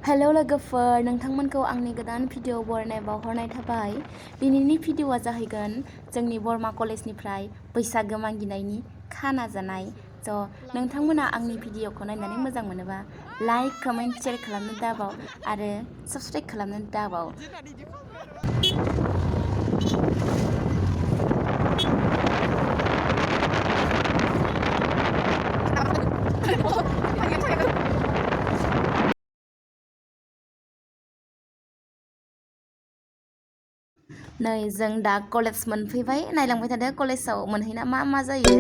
Hello लोगोफोर, नोंथांमोनखौ आंनि गोदान भिडिअ बरायनाय बावहरनाय थाबाय। दिनैनि भिडिअआ जाहैगोन जोंनि बरमा कलेजनिफ्राय बैसागो मागिनायनि खाना जानाय। नोंथांमोना आंनि भिडिअखौ नायनानै मोजां मोनोबा लाइक, कमेन्ट, शेयार खालामनो दाबाव आरो साबस्क्राइब खालामनो दाबाव। नै जों दा कलेज मोनफैबाय, नायलांबाय थादो कलेजाव मोनहैना मा जायो।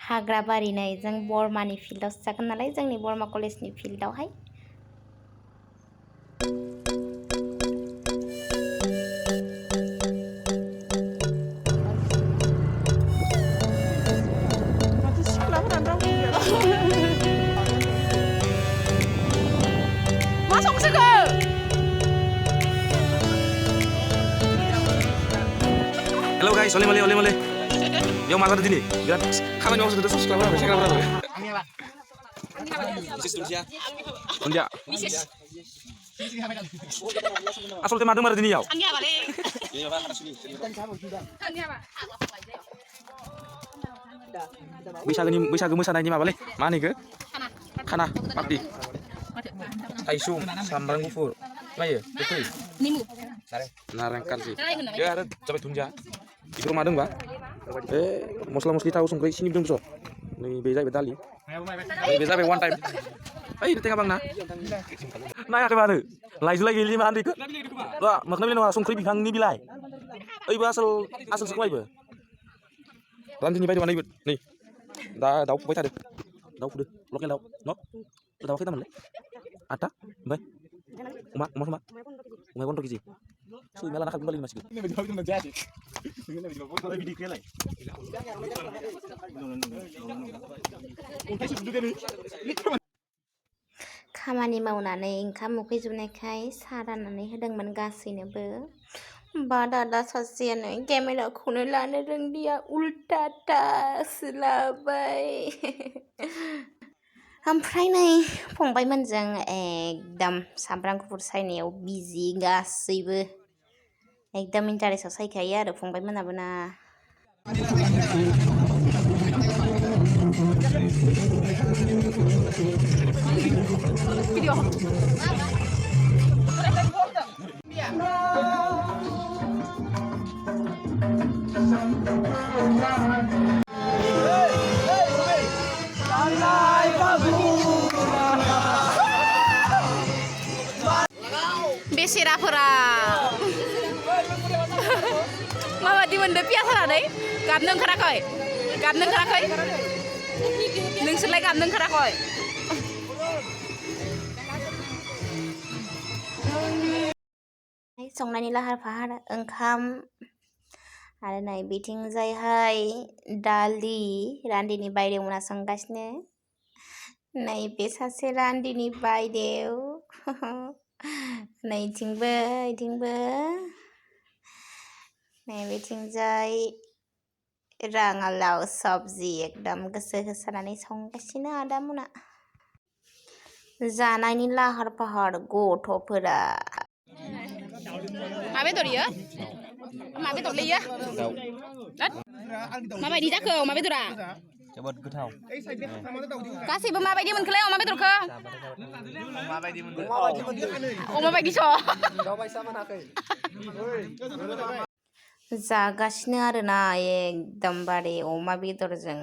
हाग्राबारि नै जों बरमानि फिल्डआवसो जागोन नालाय, जोंनि बरमा कलेजनि फिल्डआवहाय। मा संसोखो? Hello guys, oleh. Yang mana tadi nih? Biar kamu nyampe sudah susah berapa? Sekarang berapa? Misis dulu ya. Onja. Misis. Asal tema dengar tadi ya. Angin apa le? Iya pak, ada sini. Angin apa? Bisa mosananya apa le? Mana ke? Kana, party. Taisung, sambarang gufur. Mana ya? Betul. Nimu. Narang kalsi. Ya ada coba tunja. Di rumah dong, Pak. Mosla tahu sungkai sini belum so. Nih beza betali. Beza be one time. Ayo di tengah bang nah. Nah ya kemana? Lagi 5 hari ke? Wah, makna bilang sungkai bihang ni bilai. Ayo asal sekolah ibu. Ranti ni bayi mana ibu? Nih. Dah bayi tadi. Dah udah. Lokal dah. No. Dah kita mana? Ada? Baik. Uma. Umay kontor kisi. So imala nakal balik masih. खामानि मावनानै ओंखाम उखैजोबनायखाय साहा राननानै होदोंमोन गासैनोबो। बा दादा सासेयानो केमेराखौनो लानो रोंदिया, उल्टासो लाबाय। ओमफ्राय नै फंबायमोनजों एकदम सामब्राम गुफुर सायनायाव बिजि गासैबो। एकदम इन्टारेस्टआव सायखायो आरो फंबायमोनाबो ना। बेसेराफोरा माबादि मोनदों पियास होनानै? गाबनो ओंखाराखै? नोंसोरलाय गाबनो ओंखाराखै? संनायनि लाहार फाहार ओंखाम आरो नै बिथिंजायहाय दालि रान्दिनि बायदेवमोना संगासिनो। नै बे सासे रान्दिनि बायदेव। नैथिंबो नै बिथिंजाय राङालाव सबजि एकदम गोसो होसारनानै संगासिनो आदामोना। जानायनि लाहार फाहार गथ'फोरा। मा बेदर इयो? मा बेदर लैयो? माबायदि जाखो अमा बेदरा? जोबोद गोथाव. गासैबो माबायदि मोनखोलाय अमा बेदरखौ? अमा बायदि स'? जागासिनो आरोना एकदमबारे अमा बेदरजों।